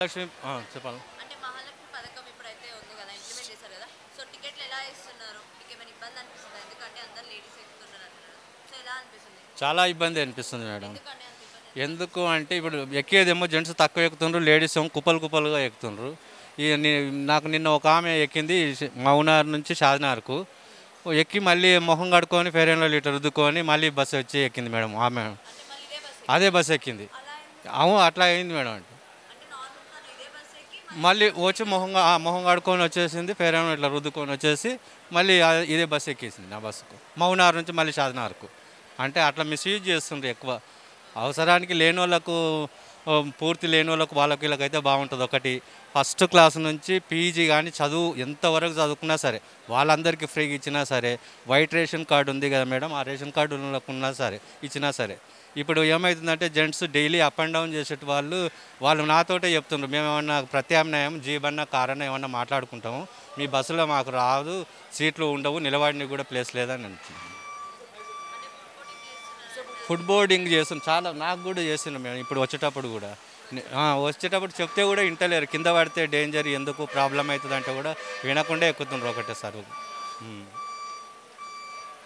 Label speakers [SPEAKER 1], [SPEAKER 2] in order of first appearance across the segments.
[SPEAKER 1] లక్ష్మి చెప్పాలి.
[SPEAKER 2] అంటే మహాలక్ష్మి పథకం ఇప్పుడైతే ఉంది కదా! ఇంప్లిమెంట్ చేశారు కదా! సో, టికెట్లు ఎలా ఇస్తున్నారు? మీకేమైనా ఇబ్బంది అనిపిస్తుందా? ఎందుకంటే అందరూ లేడీస్ ఎక్కుతున్నారు అంటున్నారు. సో, ఎలా అనిపిస్తుంది?
[SPEAKER 1] చాలా ఇబ్బంది అనిపిస్తుంది మేడం.
[SPEAKER 2] ఎందుకండి అంత ఇబ్బంది
[SPEAKER 1] ఎందుకు అంటే ఇప్పుడు ఎక్కేదేమో జెంట్స్ తక్కువ ఎక్కుతుండ్రు, లేడీస్ ఏమో కుప్పలు కుప్పలుగా ఎక్కుతుండ్రు. ఈ నాకు నిన్న ఒక ఆమె ఎక్కింది మౌనార్ నుంచి షాద్‌నగర్‌కు. ఎక్కి మళ్ళీ మొహం కడుక్కొని ఫెయిర్ అండ్ లవ్లీ ఇట్లా రుద్దుకొని మళ్ళీ బస్సు వచ్చి ఎక్కింది మేడం ఆమె.
[SPEAKER 2] అంటే మళ్ళీ ఇదే బస్
[SPEAKER 1] అదే
[SPEAKER 2] ఎక్కిందా?
[SPEAKER 1] బస్సు ఎక్కింది.
[SPEAKER 2] అలా ఎందుకు?
[SPEAKER 1] అవును అట్లా అయింది మేడం.
[SPEAKER 2] అంటే నార్మల్ తను ఇదే బస్ ఎక్కి
[SPEAKER 1] మళ్ళీ వచ్చి మొహం కడుక్కొని వచ్చేసింది, ఫెయిర్ అండ్ లవ్లీ ఇట్లా రుద్దుకొని వచ్చేసి మళ్ళీ ఇదే బస్సు ఎక్కేసింది నా బస్సుకు. మౌనార్ నుంచి మళ్ళీ షాద్‌నగర్‌కు. అంటే అట్లా మిస్‌యూజ్ చేస్తుండ్రు ఎక్కువ. అవసరానికి లేనోళ్ళకు పూర్తి లేనోళ్ళకు వాళ్ళకి వీళ్ళకైతే బాగుంటుంది. ఒకటి ఫస్ట్ క్లాస్ నుంచి పీజీ కానీ చదువు ఎంతవరకు చదువుకున్నా సరే వాళ్ళందరికీ ఫ్రీగా ఇచ్చినా సరే, వైట్ రేషన్ కార్డు ఉంది కదా మేడం, ఆ రేషన్ కార్డు ఉన్నా సరే ఇచ్చినా సరే. ఇప్పుడు ఏమవుతుందంటే gents daily up and down చేసేట వాళ్ళు నాతోటే చెప్తుండ్రు, మేము ఏమన్నా ప్రత్యామ్నాయం జీబన్నా కారన్నా ఏమన్నా మాట్లాడుకుంటాము, మీ బస్సులో మాకు రాదు, సీట్లు ఉండవు, నిలబడినవి కూడా ప్లేస్ లేదని అంటున్నాను.
[SPEAKER 2] అంటే
[SPEAKER 1] ఫుడ్ బోర్డింగ్ చేస్తున్నాం, చాలా నాకు కూడా చేస్తున్నాం మేము ఇప్పుడు వచ్చేటప్పుడు కూడా. వచ్చేటప్పుడు చెప్తే కూడా వింటలేరు, కింద పడితే డేంజర్, ఎందుకు ప్రాబ్లం అవుతుంది అంటే కూడా వినకుండా ఎక్కుతుండ్రు ఒకటేసారి. ఉమ్.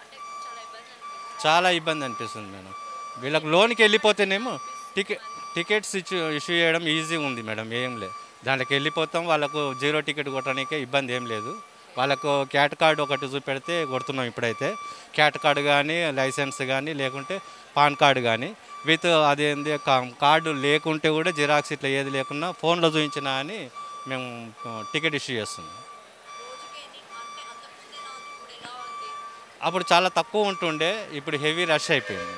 [SPEAKER 2] అంటే చాలా ఇబ్బంది అనిపిస్తుంది.
[SPEAKER 1] చాలా ఇబ్బంది అనిపిస్తుంది మేడం. వీళ్ళకి లోన్కి వెళ్ళిపోతేనేమో టికెట్
[SPEAKER 2] మరి
[SPEAKER 1] టికెట్స్ ఇష్యూ చేయడం ఈజీ ఉంది మేడం, ఏం లేదు. దాంట్లోకి వెళ్ళిపోతాం, వాళ్ళకు జీరో టికెట్ కొట్టడానికే ఇబ్బంది ఏం లేదు. వాళ్ళకు క్యాట్ కార్డు ఒకటి చూపెడితే కొడుతున్నాం ఇప్పుడైతే. క్యాట్ కార్డు కానీ లైసెన్స్ కానీ లేకుంటే పాన్ కార్డు కానీ విత్ అదేంది కార్డు లేకుంటే కూడా జిరాక్స్ ఇట్లా ఏది లేకున్నా ఫోన్లో చూపించినా అని మేము టికెట్ ఇష్యూ చేస్తున్నాం.
[SPEAKER 2] రోజుకి ఎన్ని అంటే అంతకుముందు ఎలా ఉంది? ఇప్పుడు ఎలా ఉంది?
[SPEAKER 1] అప్పుడు చాలా తక్కువ ఉంటుండే, ఇప్పుడు హెవీ రష్ అయిపోయింది.